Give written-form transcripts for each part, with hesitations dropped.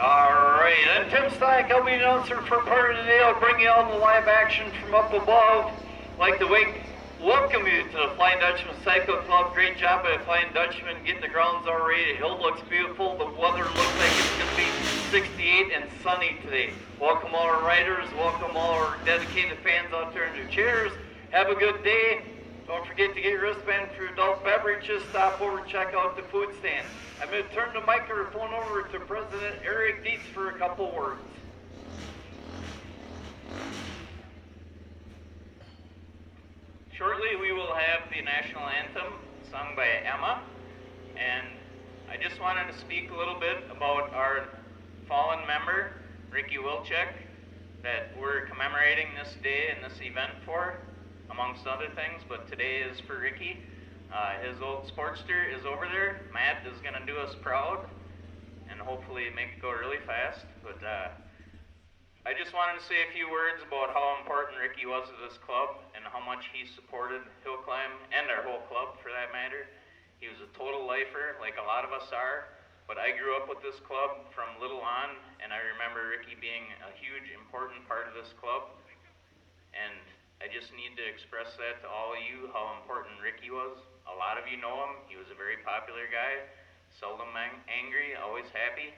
Alright, I'm Tim Stack. I'll be announcer for part of the day. I'll bring you all the live action from up above. Like to welcome you to the Flying Dutchman Cycle Club. Great job by the Flying Dutchman getting the grounds all ready. The hill looks beautiful. The weather looks like it's going to be 68 and sunny today. Welcome all our riders. Welcome all our dedicated fans out there in their chairs. Have a good day. Don't forget to get your wristband for your adult beverages. Stop over and check out the food stand. I'm going to turn the microphone over to President Eric Dietz for a couple words. Shortly we will have the national anthem sung by Emma, and I just wanted to speak a little bit about our fallen member, Ricky Wilczek, that we're commemorating this day and this event for, amongst other things, but today is for Ricky. His old Sportster is over there. Matt is going to do us proud and hopefully make it go really fast. But I just wanted to say a few words about how important Ricky was to this club and how much he supported Hill Climb and our whole club for that matter. He was a total lifer like a lot of us are, but I grew up with this club from little on, and I remember Ricky being a huge important part of this club. And I just need to express that to all of you, how important Ricky was. A lot of you know him. He was a very popular guy, seldom angry, always happy.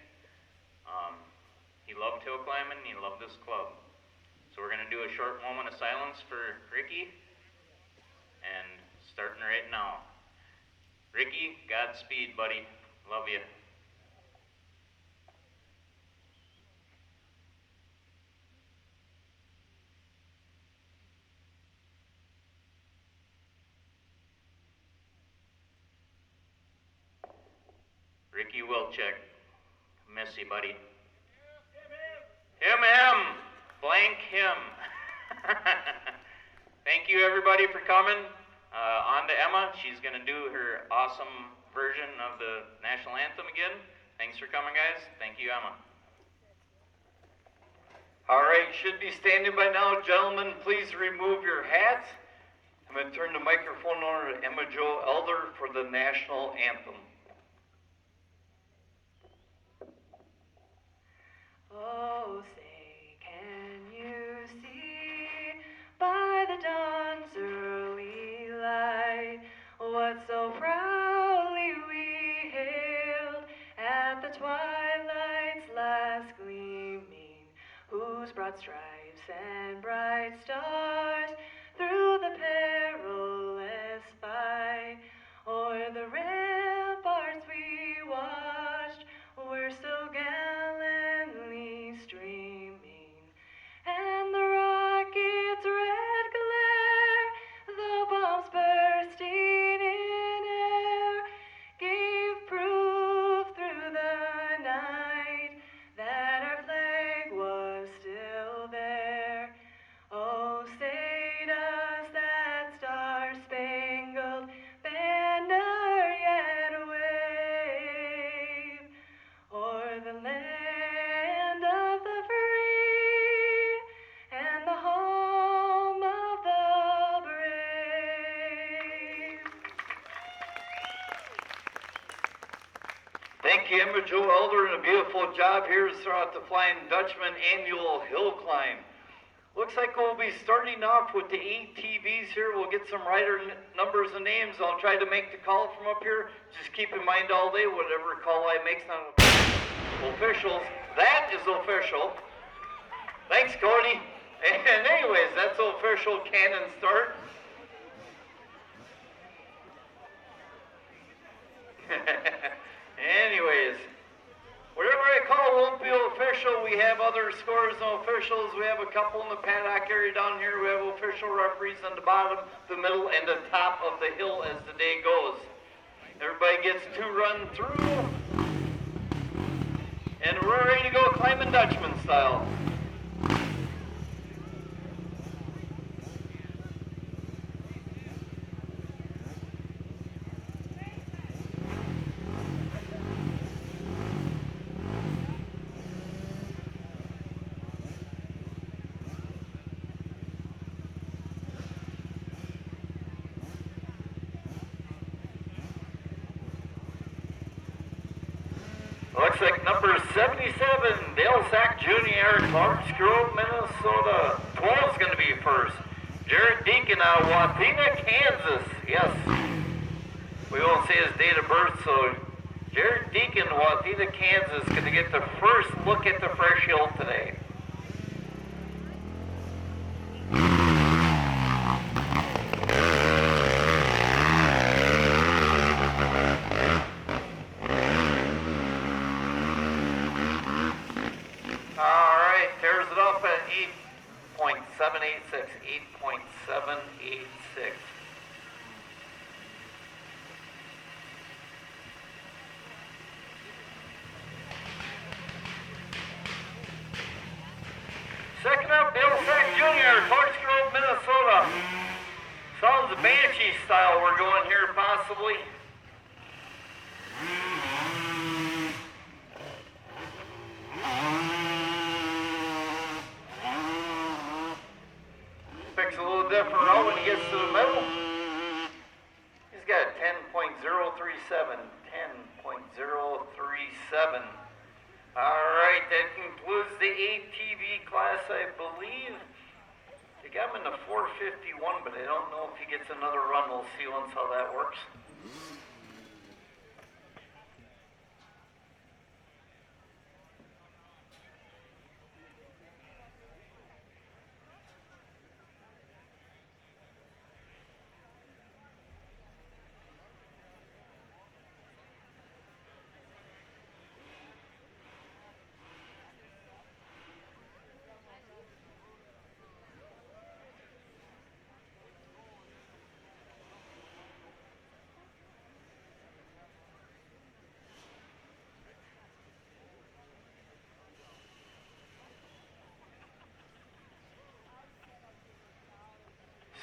He loved hill climbing, he loved this club. So we're going to do a short moment of silence for Ricky, and starting right now. Ricky, Godspeed, buddy. Love you. Ricky Wilczek, miss you, buddy. Him, blank him. Thank you everybody for coming. On to Emma, she's going to do her awesome version of the national anthem again. Thanks for coming, guys. Thank you, Emma. Alright, should be standing by now. Gentlemen, please remove your hats. I'm going to turn the microphone over to Emma Jo Elder for the national anthem. Oh, say, can you see by the dawn's early light what so proudly we hailed at the twilight's last gleaming, whose broad stripes and bright stars through the perilous fight o'er the ramparts we watched were so gallantly streaming, and the rocket's red glare, the bombs bursting in air, gave proof through the night that our flag was still there. Oh, say does that star-spangled banner yet wave o'er the land of the free and the home of the brave? Thank you, Emma Jo Elder, and a beautiful job here throughout the Flying Dutchman annual hill climb. Looks like we'll be starting off with the ATVs here. We'll get some rider numbers and names. I'll try to make the call from up here. Just keep in mind all day, whatever call I make's not officials. That is official. Thanks, Cody. And anyways, that's official cannon start. Anyways, whatever I call won't be official. We have other scores and officials. We have a couple in the paddock area down here. We have official referees on the bottom, the middle, and the top of the hill as the day goes. Everybody gets to run through. And we're ready to go climbing Dutchman style. Looks like number 77, Dale Sack Jr., Clarks Grove, Minnesota. 12 is going to be first. Jared Deacon out of Wathena, Kansas. Yes. We won't say his date of birth, so Jared Deacon, Wathena, Kansas, going to get the first look at the Fresh Hill today. Alright, tears it up at 8.786. 8.786. Second up, Dale Sack Jr., Clarks Grove, Minnesota. Sounds Banshee style we're going here, possibly. Picks a little different route when he gets to the middle. He's got 10.037. 10.037. Alright, that concludes the ATV class, I believe. They got him in the 451, but I don't know if he gets another run. We'll see once how that works.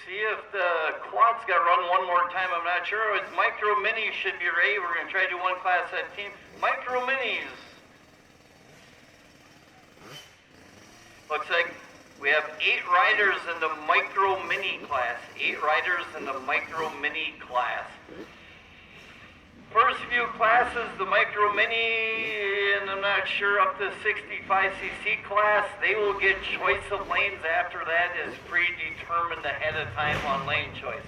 See if the quad's got to run one more time. I'm not sure. It's Micro Minis should be ready. We're going to try to do one class at a team. Micro Minis. Looks like we have 8 riders in the Micro Mini class. 8 riders in the Micro Mini class. First few classes, the Micro Mini, and I'm not sure, up to 65cc class, they will get choice of lanes. After that is predetermined ahead of time on lane choice.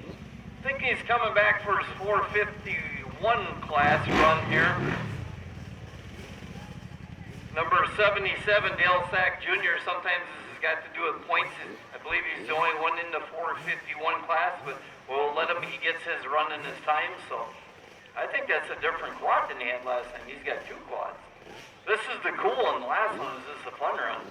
I think he's coming back for his 451 class run here. Number 77, Dale Sack Jr., sometimes this has got to do with points. I believe he's the only one in the 451 class, but we'll let him, he gets his run in his time, so. I think that's a different quad than he had last time. He's got 2 quads. This is the cool one. The last one is just a fun run.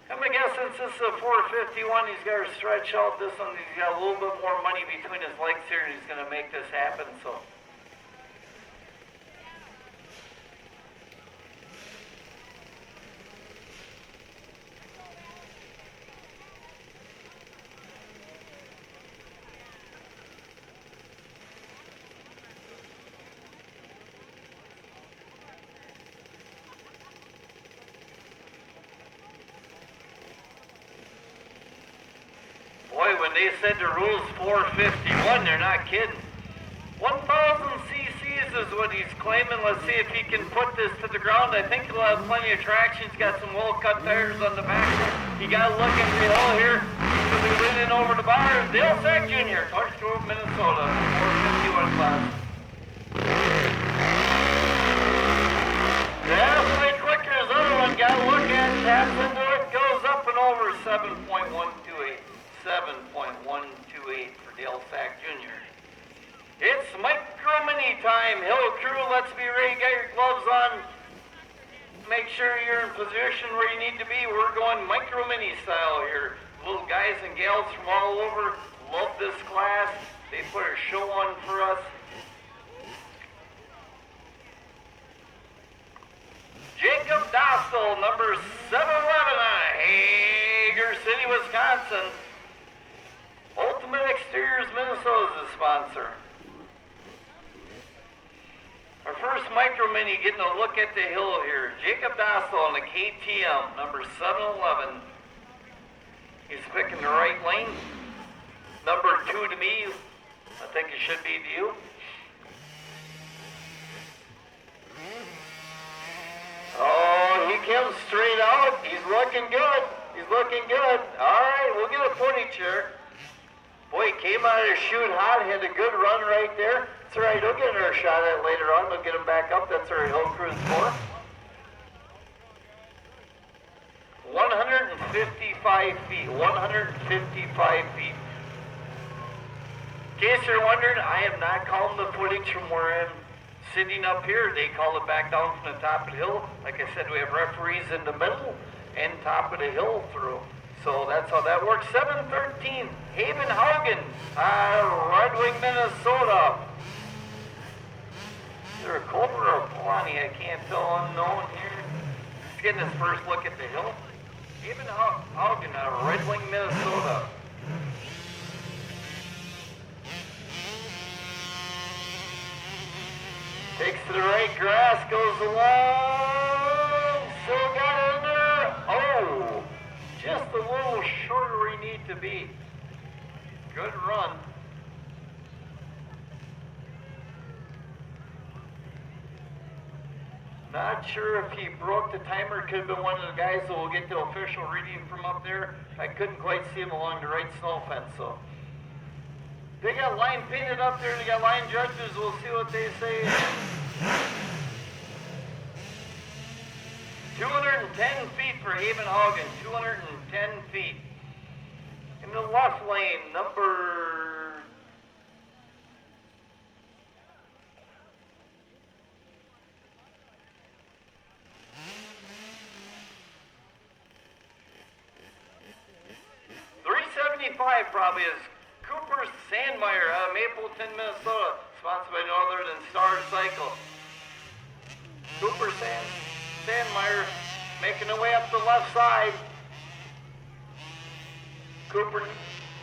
I'm going to guess since this is a 451, he's got to stretch out this one. He's got a little bit more money between his legs here, and he's going to make this happen. So. Boy, when they said the rule's 451, they're not kidding. 1,000 cc's is what he's claiming. Let's see if he can put this to the ground. I think he'll have plenty of traction. He's got some well-cut tires on the back. He got to look into the hill here. He'll be leaning over the bar. Dale Sack Jr., Clarks Grove, Minnesota, 451 class. Definitely quicker as other one. Got to look at it, taps into it, goes up and over 7.128. 7.128 for Dale Sack Jr. It's Micro Mini time. Hill crew, let's be ready. Get your gloves on. Make sure you're in position where you need to be. We're going Micro Mini style here. Little guys and gals from all over love this class. They put a show on for us. Jacob Dostal, number 711 out of Hager City, Wisconsin. Ultimate Exteriors Minnesota is the sponsor. Our first Micro Mini getting a look at the hill here. Jacob Dostal on the KTM, number 711. He's picking the right lane. Number 2 to me. I think it should be to you. He's looking good. He's looking good. All right, we'll get a footage here. Boy, he came out of the chute hot, had a good run right there. That's all right, he'll get another shot at it later on. They'll get him back up. That's all right, he'll cruise for. 155 feet. 155 feet. In case you're wondering, I am not calling the footage from where I'm sitting up here. They call it back down from the top of the hill. Like I said, we have referees in the middle and top of the hill through. So that's how that works. 7:13, Haven Haugen, Red Wing, Minnesota. Is there a Cobra or a Pawnee? I can't tell, unknown here. He's getting his first look at the hill. Haven Haugen, Red Wing, Minnesota. Takes to the right, grass goes along. Still got it in there. Oh, just a little shorter where you need to be. Good run. Not sure if he broke the timer. Could have been one of the guys that will get the official reading from up there. I couldn't quite see him along the right snow fence, so. They got line painted up there, they got line judges. We'll see what they say. 210 feet for Haven Haugen, 210 feet. In the left lane, number 375 probably is Cooper Sandmeyer out of Mapleton, Minnesota, sponsored by no other than Star Cycle. Cooper Sandmeyer making their way up the left side. Cooper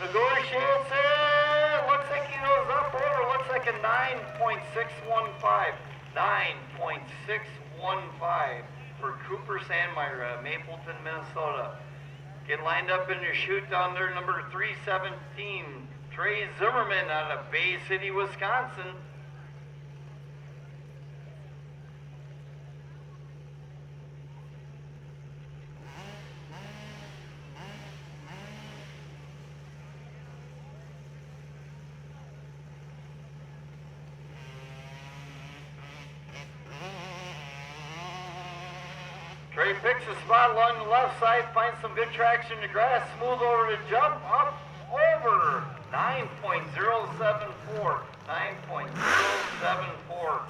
negotiates it. Looks like he goes up over. Looks like a 9.615. 9.615 for Cooper Sandmeyer out of Mapleton, Minnesota. Get lined up in your chute down there, number 317, Trey Zimmerman out of Bay City, Wisconsin. Trey picks a spot along the left side, finds some good traction in the grass, smooth over the jump, up, over, 9.074, 9.074 for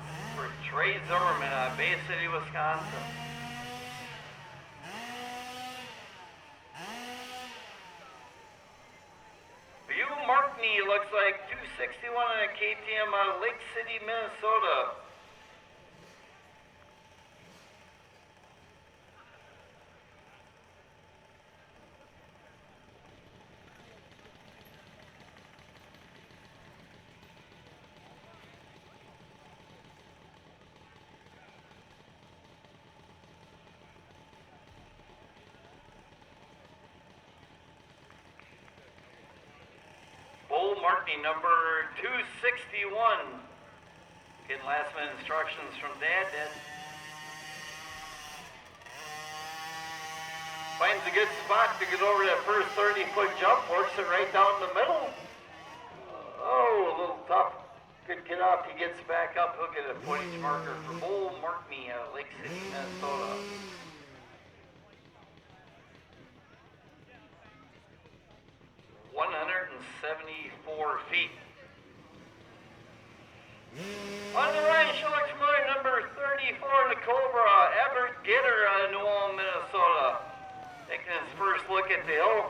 Trey Zimmerman out of Bay City, Wisconsin. View Markney looks like 261 on a KTM out of Lake City, Minnesota. Markney, number 261. Getting last minute instructions from Dad. Finds a good spot to get over that first 30-foot jump. Works it right down the middle. Oh, a little tough. Good get off. He gets back up. He'll get a footage marker for Bull Markney out of Lake City, Minnesota. 174 feet. On the right, she looks familiar, number 34, the Cobra, Everett Gitter out of New Ulm, Minnesota. Taking his first look at the hill.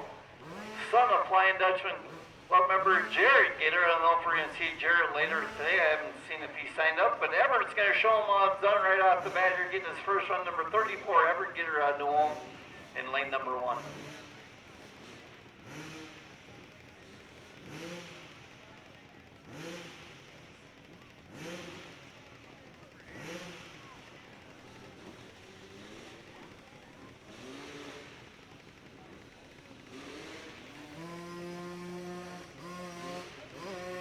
Son of Flying Dutchman club member Jared Gitter. I don't know if we're going to see Jared later today. I haven't seen if he signed up, but Everett's going to show him how it's done right off the bat. You're getting his first run, number 34, Everett Gitter out of New Ulm in lane number 1.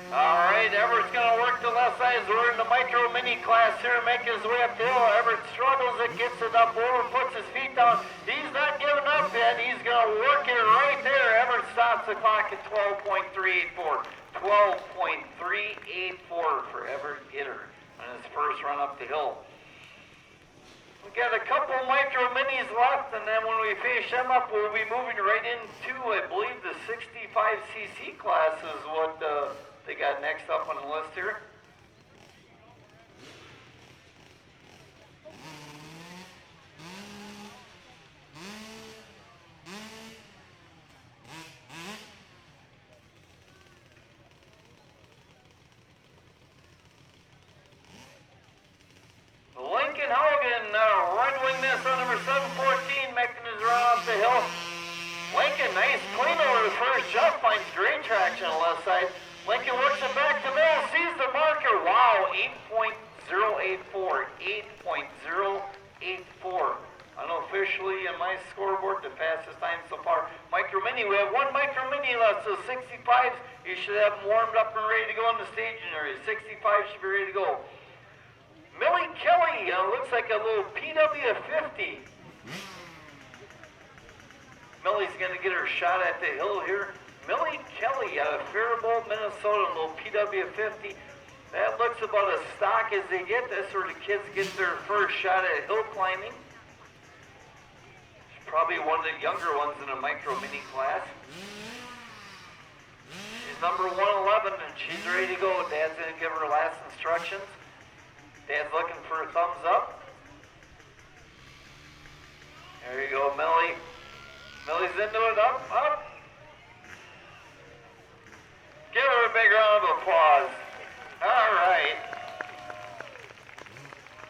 Alright, Everett's going to work the left side as we're in the micro mini class here, making his way up the hill. Everett struggles it, gets it up over, puts his feet down. He's not giving up. the clock at 12.384. 12.384 for Everett Gitter on his first run up the hill. We got a couple micro minis left, and then when we finish them up, we'll be moving right into, I believe, the 65cc class is what they got next up on the list here. Lincoln Hogan, Red Wing Nest on number 714, making his run off the hill. Lincoln, nice clean over the first jump, finds great traction on the left side. Lincoln works it back to middle, sees the marker. Wow, 8.084, 8.084. Unofficially in my scoreboard, the fastest time so far. Micro Mini, we have one Micro Mini left, so 65s, you should have them warmed up and ready to go in the staging area. 65 should be ready to go. Millie Kelly, looks like a little PW50. Millie's going to get her shot at the hill here. Millie Kelly out of Faribault, Minnesota, a little PW50. That looks about as stock as they get. That's where the kids get their first shot at hill climbing. She's probably one of the younger ones in the Micro Mini class. She's number 111 and she's ready to go. Dad's going to give her last instructions. Dad's looking for a thumbs up. There you go, Millie. Millie's into it, up, up. Give her a big round of applause. All right.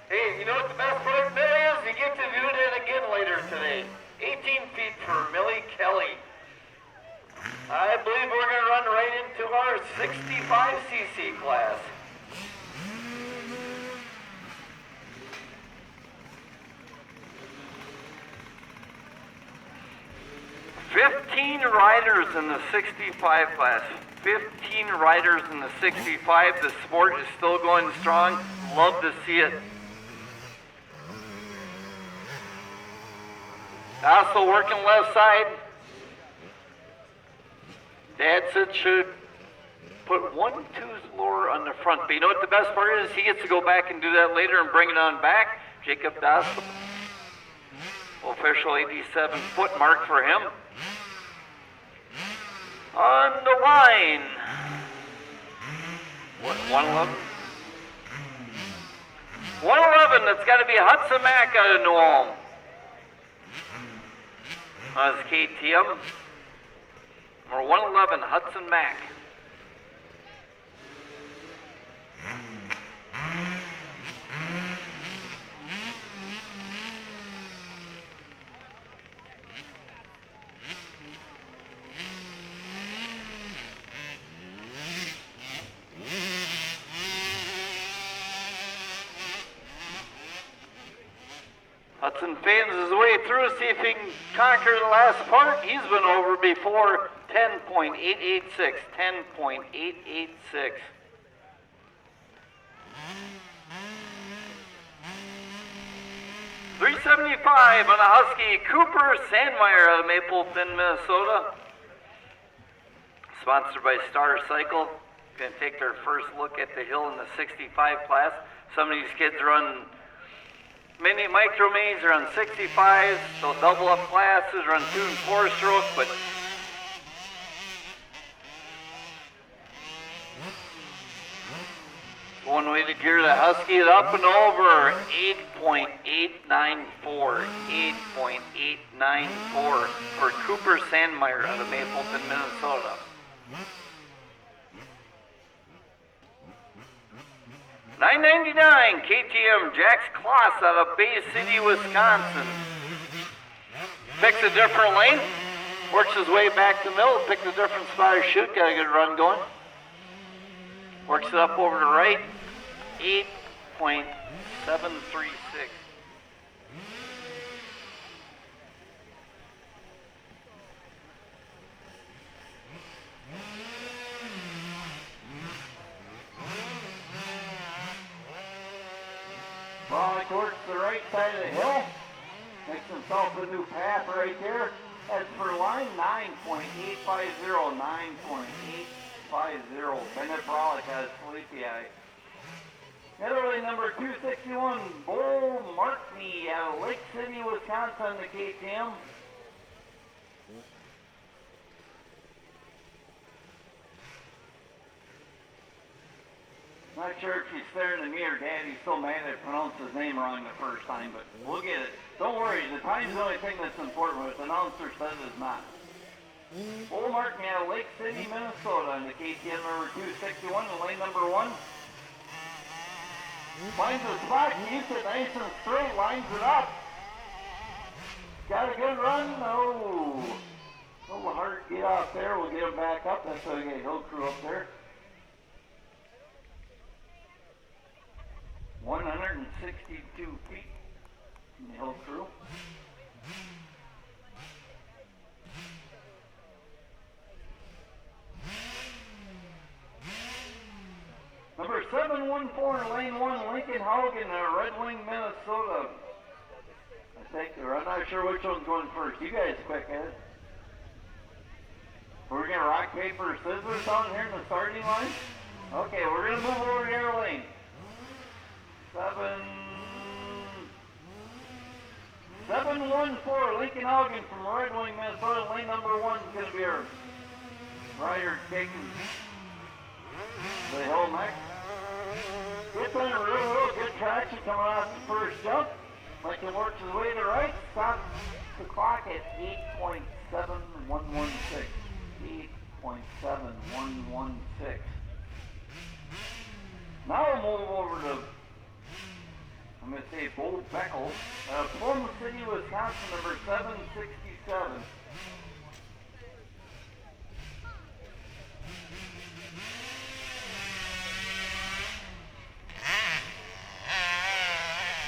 Hey, you know what the best part, Millie, is? You get to view that again later today. 18 feet for Millie Kelly. I believe we're going to run right into our 65cc class. 15 riders in the 65 class. 15 riders in the 65. The sport is still going strong. Love to see it. Also working left side. Dad said should put 1-2's lower on the front. But you know what the best part is? He gets to go back and do that later and bring it on back. Jacob Dossel. Official 87 foot mark for him. On the line. What, 111? 111, that's got to be Hudson Mack out of New Ulm. That's KTM. Number 111, Hudson Mack. Hudson fans his way through, see if he can conquer the last part. He's been over before. 10.886. 10.886. $375 on a Husky. Cooper Sandmeyer out of Mapleton, Minnesota. Sponsored by Star Cycle. Going to take their first look at the hill in the 65 class. Some of these kids run mini micro minis, are on 65s. They'll double up classes, run 2 and 4 stroke, but one way to gear the Husky it up and over. 8.894. 8.894 for Cooper Sandmeyer out of Mapleton, Minnesota. $9.99 KTM Jax Kloss out of Bay City, Wisconsin. Picks a different lane, works his way back to the middle, picks a different spot to shoot, got a good run going. Works it up over to right, 8.736. Ball towards the right side of the hill. Makes himself a new path right there. That's for line 9.850, 9.850. Bennett Brolick has sleepy eye. Italy number 261, Bull Markney out of Lake City, Wisconsin, the KTM. Not sure if he's staring at me or Dad. He's so mad I pronounced his name wrong the first time, but we'll get it. Don't worry, the time's the only thing that's important, but the announcer says it's not. Bull Markney out of Lake City, Minnesota, in the KTM number 261 in lane number 1. Finds the spot, keeps it nice and straight, lines it up. Got a good run. Oh, a little hard to get off there. We'll get him back up. That's why we get Hill Crew up there. 162 feet in the Hill Crew. Number 714 in lane 1, Lincoln Haugen, Red Wing, Minnesota. I'm not sure which one's going first. You guys quick at it. We're going to rock, paper, scissors down here in the starting line. Okay, we're going to move over to your lane. 714 Lincoln Haugen from Red Wing, Minnesota. Lane number 1 is going to be our rider taking the hill next. Gets on a real good traction coming off the first jump. Lincoln works his way to the right. Stops the clock at 8.7116. 8.7116. Now we'll move over to, I'm going to say, Bull Beckles, Plum City, Wisconsin, number 767.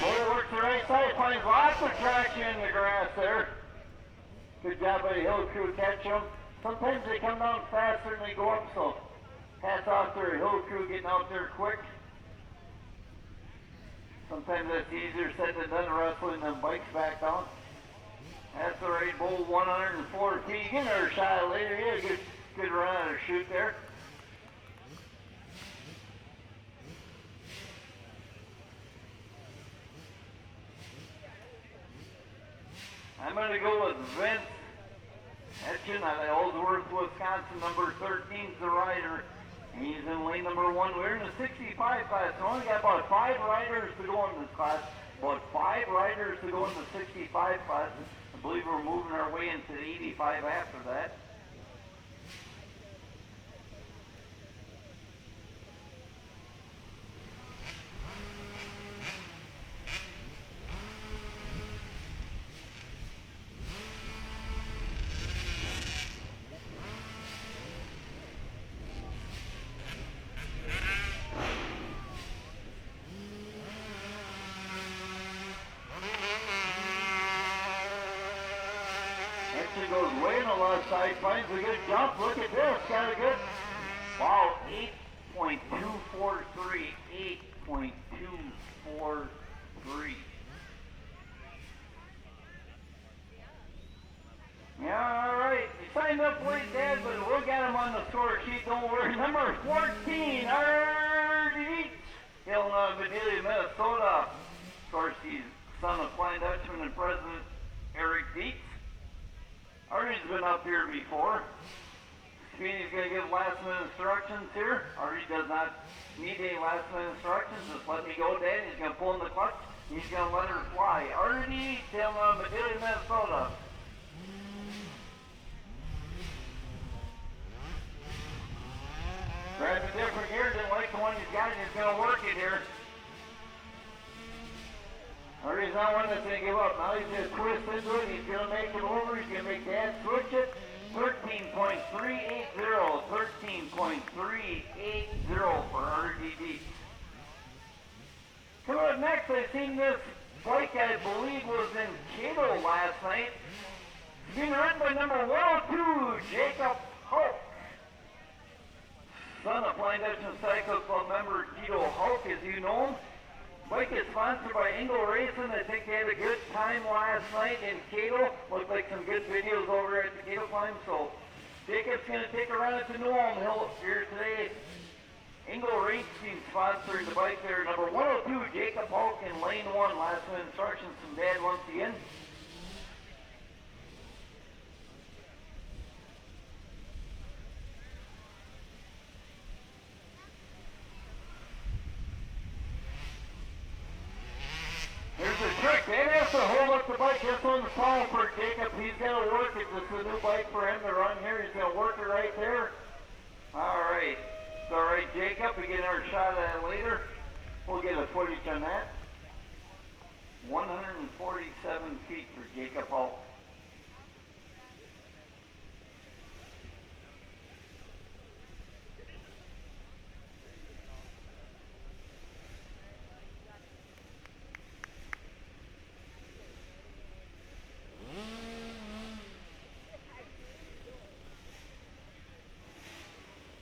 Bull works the right side, finds lots of traction in the grass there. Good job by the Hill Crew to catch them. Sometimes they come down faster than they go up, so hats off to the Hill Crew getting out there quick. Sometimes that's easier said than done, wrestling them bikes back down. That's the right, Bull, 104 feet. You get another shot later. You had a good run out of shoot there. I'm going to go with Vince Etchen out of Ellsworth, Wisconsin. Number 13 is the rider. He's in lane number 1. We're in the 65 class. We only got about 5 riders to go in this class. About 5 riders to go in the 65 class. I believe we're moving our way into the 85 after that. Goes way on the left side, finds a good jump. Look at this, got a good, wow, 8.243, 8.243. Yeah, all right, you signed up late, Dad, but we'll get him on the score sheet, don't worry. Number 14, Artie, Illinois, Bedelia, Minnesota. Of course, he's son of Flying Dutchman and President Eric Dietz. Artie's been up here before. Speedy's going to give last minute instructions here. Artie does not need any last minute instructions. Just let me go, Dad. He's going to pull in the clutch. He's going to let her fly. Artie, Bedelia, Minnesota. Grab a different gear. Didn't like the one he's got. He's going to work it here. Artie's not one that's going to give up. Now he's going to twist into it. He's going to make it over. He's going to make Dad switch it. 13.380. 13.380 for RDD. Coming up next, I seen this bike I believe was in Cato last night. It's being ridden by number 102, Jacob Hulk. Son of Flying Dutchman Cycle Club member Tito Hulk, as you know him. Bike is sponsored by Engel Racing. I think they had a good time last night in Cato. Looked like some good videos over at the Cato climb. So Jacob's going to take a run at the New Ulm Hill here today. Engel Racing sponsored the bike there. Number 102, Jacob Hulk in lane 1. Last minute instructions from Dad once again. There's a trick. Dad has to hold up the bike. This one's small for Jacob. He's got to work it. This is a new bike for him to run here. He's going to work it right there. All right. It's all right, Jacob. We get our shot at it later. We'll get a footage on that. 147 feet for Jacob Hulk.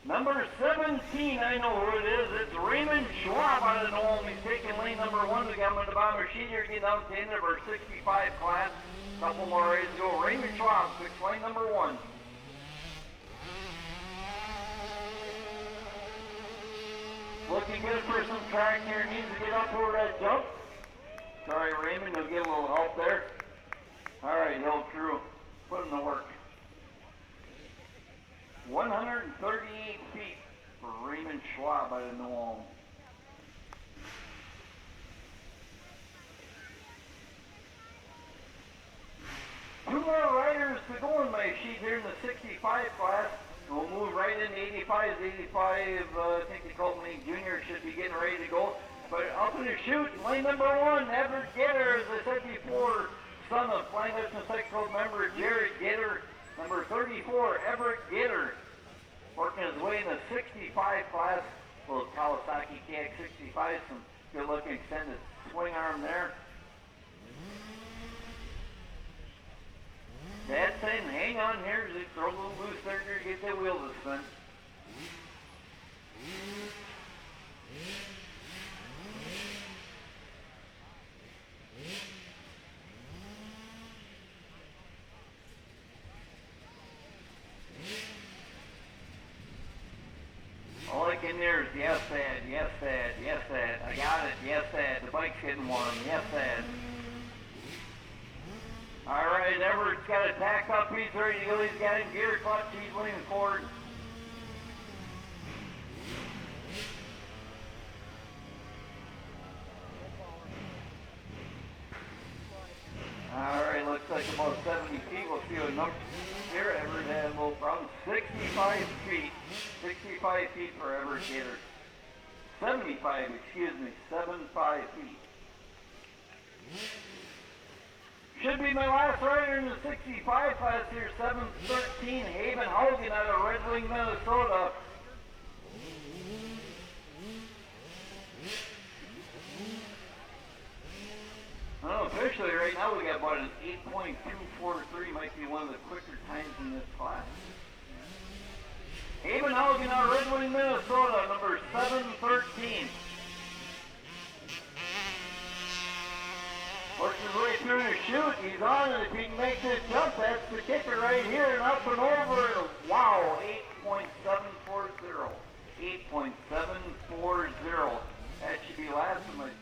Number 17, I know who it is. It's Raymond Schwab out of New Ulm. He's taking lane number 1. We got him in the bottom machine here, getting down to the end of our 65 class. Couple more races to go. Raymond Schwab picks lane number 1. Looking good for some track here. Needs to get up over that jump. Sorry, Raymond, you'll get a little help there. All right, hill crew, put him to work. 138 feet for Raymond Schwab out of New Ulm. Two more riders to go in my sheet here in the 65 class. We'll move right into 85. 85, I think they called me junior, should be getting ready to go. But up in the chute, lane number 1, Everett Getter, as I said before, son of Flying Dutchman Cycle Club member Jared Getter. Number 34, Everett Getter, working his way in the 65 class. Little Kawasaki KX65, some good looking extended swing arm there. Dad's saying, hang on here, just throw a little boost there to get that wheel to spin. All I can hear is yes, Dad, yes, Dad, yes, Dad. I got it, yes, Dad. The bike's getting warm, yes, Dad. All right, Everett's got a tack up. He's ready to go. He's got in gear clutch. He's leaning forward. All right, looks like about 70 feet. We'll see a number here. Everett had a little problem. 65 feet. 65 feet for Everett Gator. 75, excuse me. 75 feet. Should be my last rider in the 65 class here. 713, Haven Haugen out of Red Wing, Minnesota. Well, officially right now we got about an 8.243, might be one of the quicker times in this class. Haven Haugen out of Red Wing, Minnesota, number 713. Works his way through the chute, he's on, and if he can make this jump, that's the kicker right here, and up and over, and wow, 8.740. 8.740. That should be last of my 6.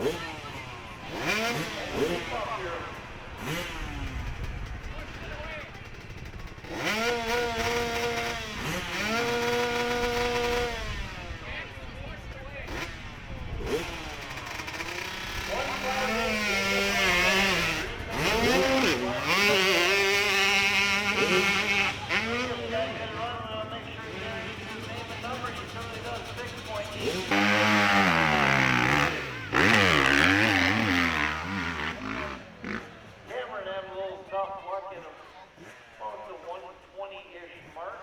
Cameron had a little tough luck at about the 120-ish mark.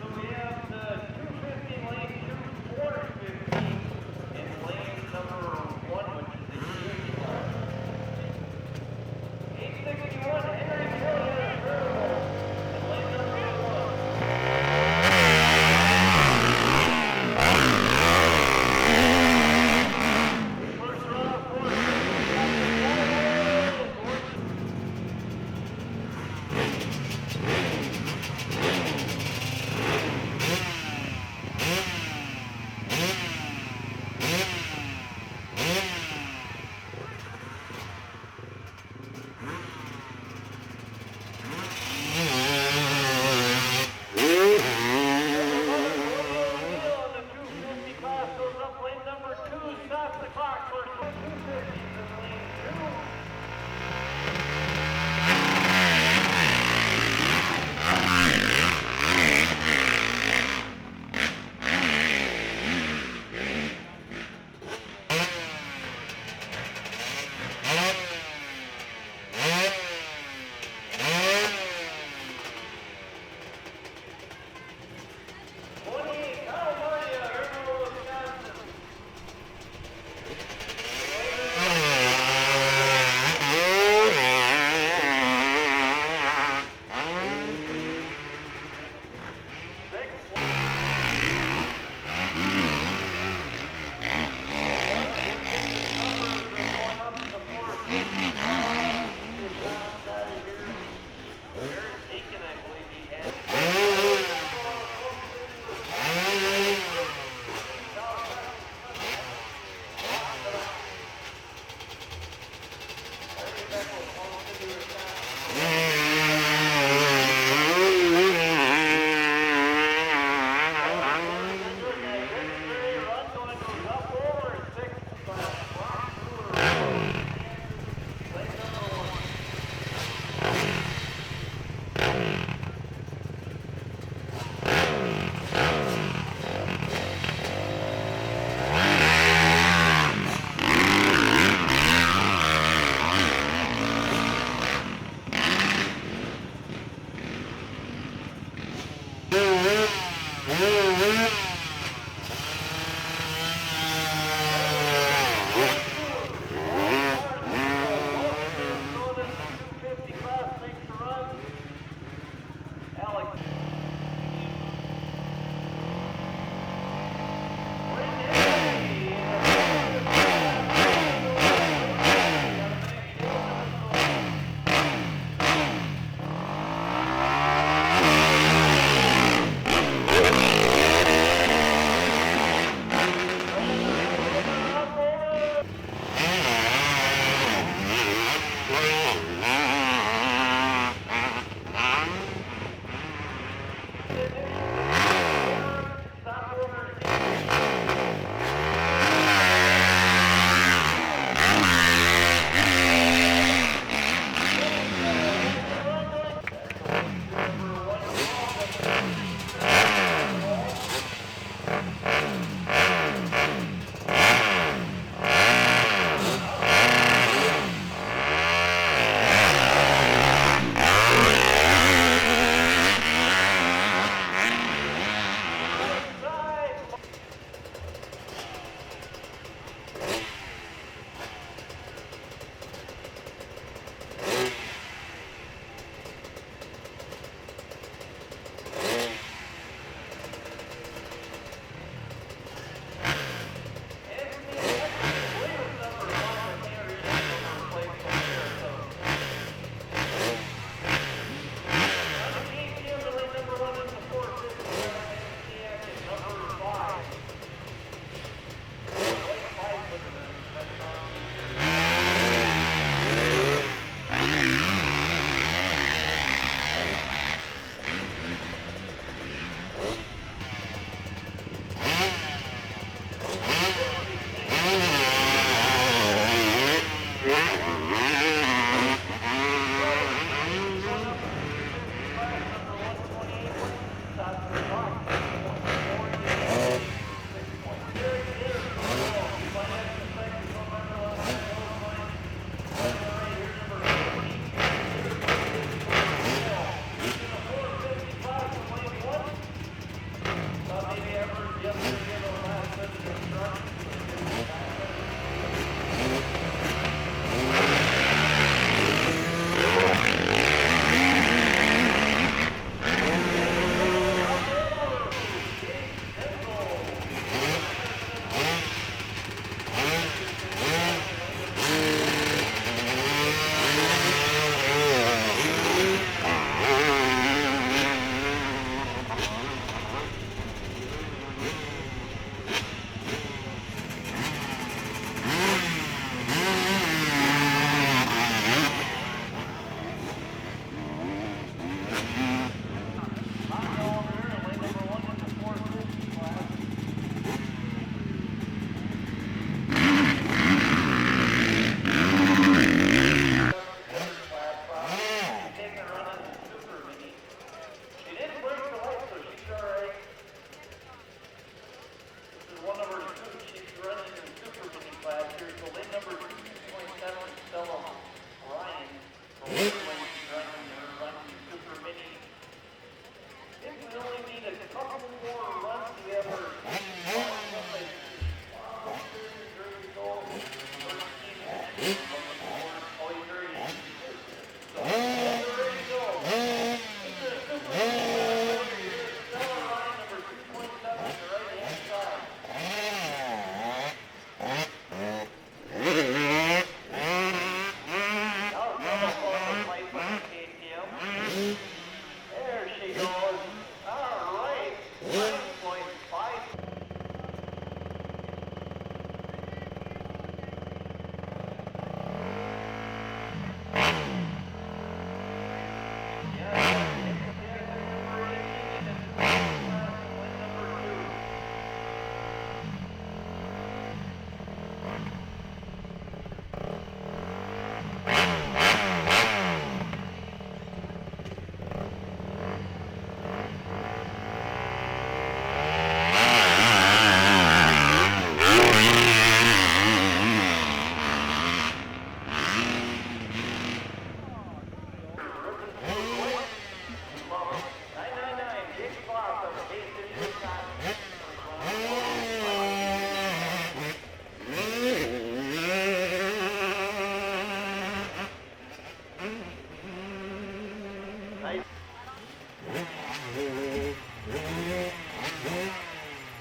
So we have the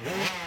Nice.